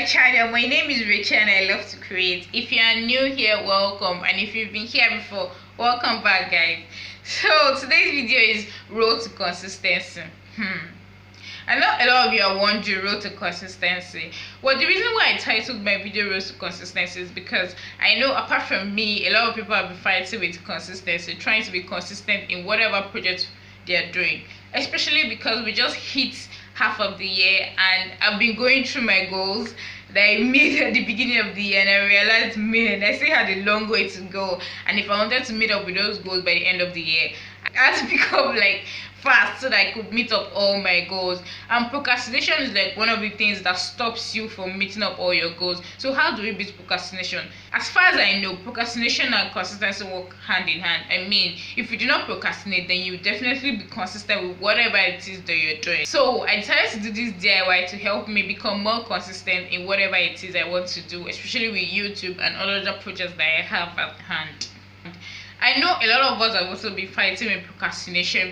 my channel. My name is Rachel and I love to create. If you are new here, welcome, and if you've been here before, welcome back, guys. So today's video is road to consistency. I know a lot of you are wondering road to consistency. Well, the reason why I titled my video road to consistency is because I know apart from me, a lot of people have been fighting with consistency, trying to be consistent in whatever project they are doing, especially because we just hit half of the year and I've been going through my goals that I made at the beginning of the year, and I realized, man, I still had a long way to go. And if I wanted to meet up with those goals by the end of the year, I had to pick up like fast so that I could meet up all my goals. And procrastination is like one of the things that stops you from meeting up all your goals. So how do we beat procrastination? As far as I know, procrastination and consistency work hand in hand. I mean, if you do not procrastinate, then you definitely be consistent with whatever it is that you're doing. So I decided to do this DIY to help me become more consistent in whatever it is I want to do, especially with YouTube and all other projects that I have at hand. I know a lot of us have also been fighting with procrastination,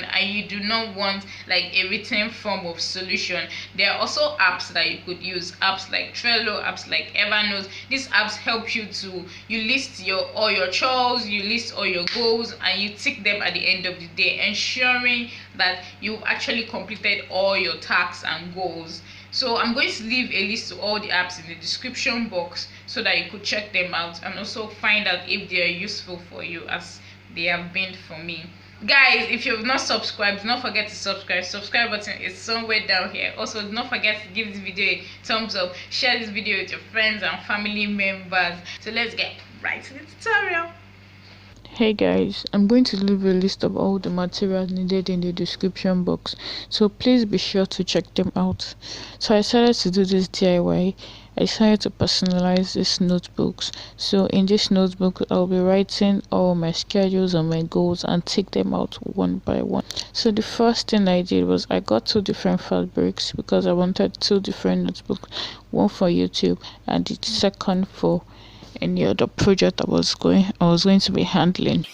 and you do not want like a written form of solution. There are also apps that you could use, apps like Trello, apps like Evernote. These apps help you to list all your chores, you list all your goals, and you tick them at the end of the day, ensuring that you've actually completed all your tasks and goals. So I'm going to leave a list of all the apps in the description box so that you could check them out and also find out if they are useful for you as they have been for me. Guys, if you have not subscribed, do not forget to subscribe. Subscribe button is somewhere down here. Also, do not forget to give this video a thumbs up. Share this video with your friends and family members. So let's get right to the tutorial. Hey guys, I'm going to leave a list of all the materials needed in the description box, so please be sure to check them out. So I decided to do this DIY. I decided to personalize these notebooks. So in this notebook, I'll be writing all my schedules and my goals and take them out one by one. So the first thing I did was I got two different fabrics because I wanted two different notebooks, one for YouTube and the second for any other project I was going to be handling.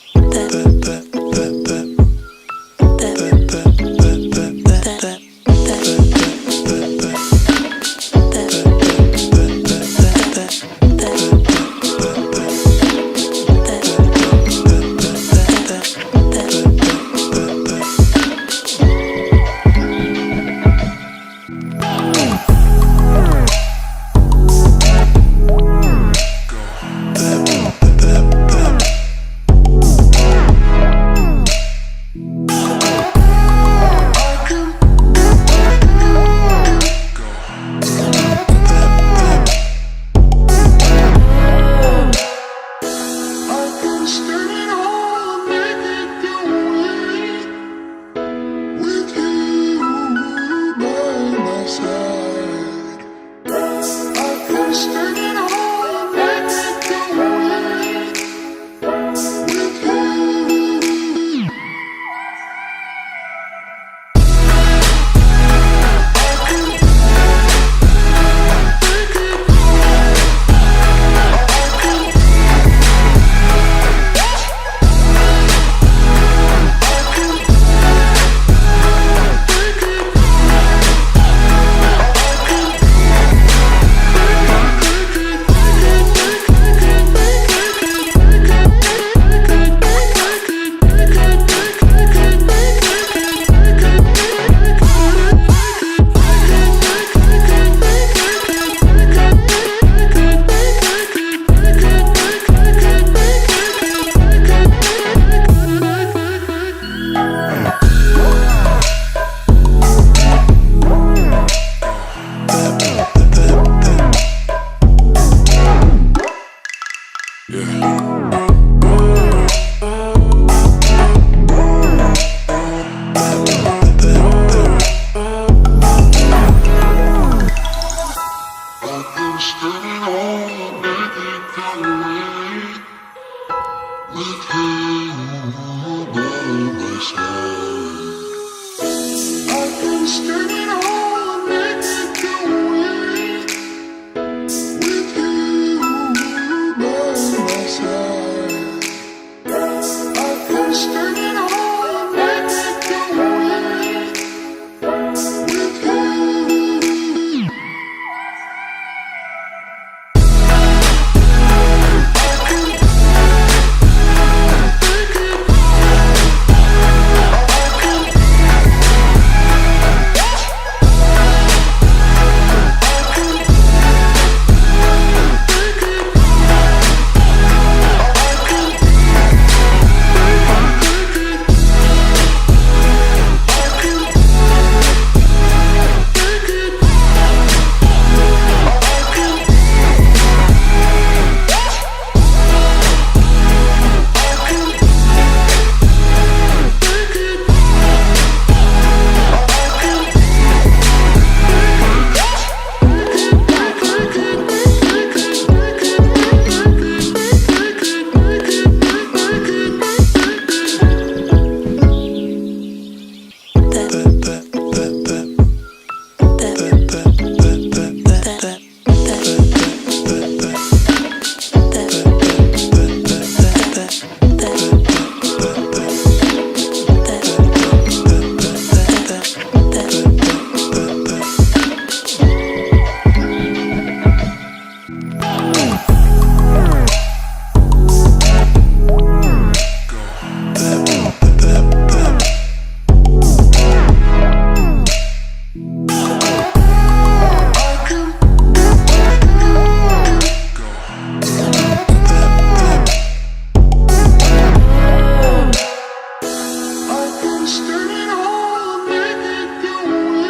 stay at home, make it going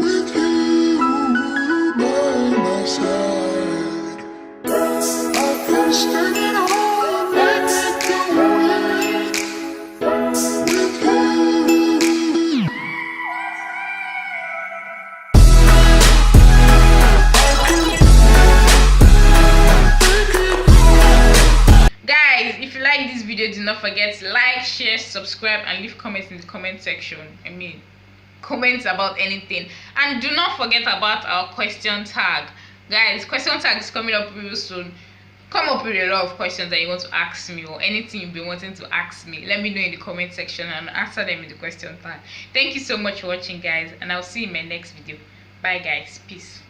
with you by my side. I can stay at home, make it going with you. Guys, if you like this video, do not forget to like, share, subscribe, and leave comments in the comment section. Comments about anything. And do not forget about our question tag. Guys, question tag is coming up real soon. Come up with a lot of questions that you want to ask me, or anything you've been wanting to ask me. Let me know in the comment section and answer them in the question tag. Thank you so much for watching, guys, and I'll see you in my next video. Bye guys, peace.